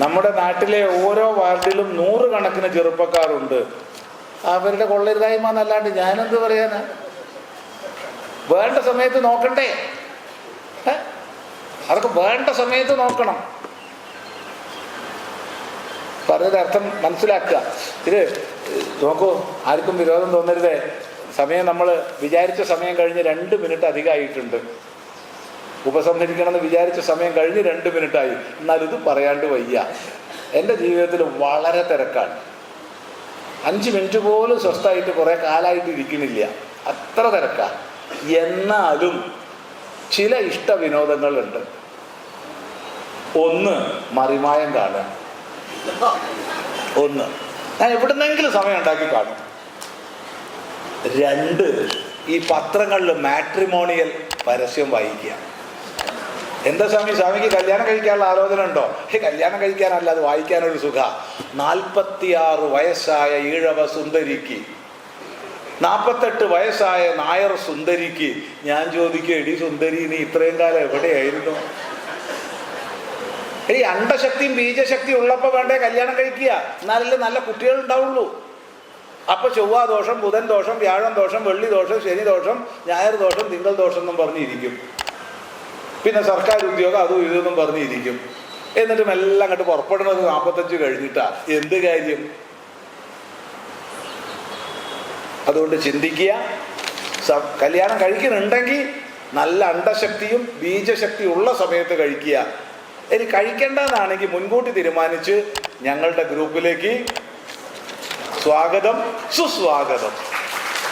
നമ്മുടെ നാട്ടിലെ ഓരോ വാർഡിലും 100 കണക്കിന് ചെറുപ്പക്കാരുണ്ട്. അവരുടെ കൊള്ളരുതായ്മ എന്നല്ലാണ്ട് ഞാനെന്ത് പറയാനാ? വേണ്ട സമയത്ത് നോക്കണ്ടേ? അതൊക്കെ വേണ്ട സമയത്ത് നോക്കണം. പറഞ്ഞതിൻ്റെ അർത്ഥം മനസ്സിലാക്കുക. ഇത് നോക്കൂ, ആർക്കും വിരോധം തോന്നരുതേ. സമയം നമ്മൾ വിചാരിച്ച സമയം കഴിഞ്ഞ് 2 മിനിറ്റ് അധികമായിട്ടുണ്ട്. ഉപസംഹരിക്കണമെന്ന് വിചാരിച്ച സമയം കഴിഞ്ഞ് 2 മിനിറ്റായി. എന്നാലിത് പറയാണ്ട് വയ്യ. എൻ്റെ ജീവിതത്തിൽ വളരെ തിരക്കാണ്. 5 മിനിറ്റ് പോലും സ്വസ്ഥമായിട്ട് കുറേ കാലമായിട്ട് ഇരിക്കണില്ല, അത്ര തിരക്കാണ്. എന്നാലും ചില ഇഷ്ടവിനോദങ്ങളുണ്ട്. ഒന്ന്, മറിമായം കാണുക. ഒന്ന്, ഞാൻ എവിടുന്നെങ്കിലും സമയം ഉണ്ടാക്കി കാണും. 2, ഈ പത്രങ്ങളിൽ മാട്രിമോണിയൽ പരസ്യം വായിക്കുക. എന്താ സ്വാമിക്ക് കല്യാണം കഴിക്കാനുള്ള ആലോചന ഉണ്ടോ? കല്യാണം കഴിക്കാനല്ല, അത് വായിക്കാനൊരു സുഖ. 46 വയസ്സായ ഈഴവ സുന്ദരിക്ക്, 48 വയസ്സായ നായർ സുന്ദരിക്ക് ഞാൻ ചോദിക്കും, എടി സുന്ദരി, നീ ഇത്രയും കാലം എവിടെയായിരുന്നു? ഈ അണ്ടശക്തിയും ബീജശക്തിയും ഉള്ളപ്പോൾ വേണ്ടേ കല്യാണം കഴിക്കുക? എന്നാലല്ലേ നല്ല കുട്ടികൾ ഉണ്ടാവുള്ളൂ. അപ്പൊ ചൊവ്വാ ദോഷം, ബുധൻ ദോഷം, വ്യാഴം ദോഷം, വെള്ളി ദോഷം, ശനി ദോഷം, ഞായർ ദോഷം, തിങ്കൾ ദോഷം എന്നും പറഞ്ഞിരിക്കും. പിന്നെ സർക്കാർ ഉദ്യോഗം അതും ഇതൊന്നും പറഞ്ഞിരിക്കും. എന്നിട്ടും എല്ലാം അങ്ങോട്ട് പുറപ്പെടുന്നത് 45 കഴിഞ്ഞിട്ടാ. എന്ത് കാര്യം? അതുകൊണ്ട് ചിന്തിക്കുക. കല്യാണം കഴിക്കുന്നുണ്ടെങ്കിൽ നല്ല അണ്ടശക്തിയും ബീജശക്തിയും ഉള്ള സമയത്ത് കഴിക്കുക. ഇനി കഴിക്കേണ്ടതാണെങ്കിൽ മുൻകൂട്ടി തീരുമാനിച്ച് ഞങ്ങളുടെ ഗ്രൂപ്പിലേക്ക് സ്വാഗതം, സുസ്വാഗതം.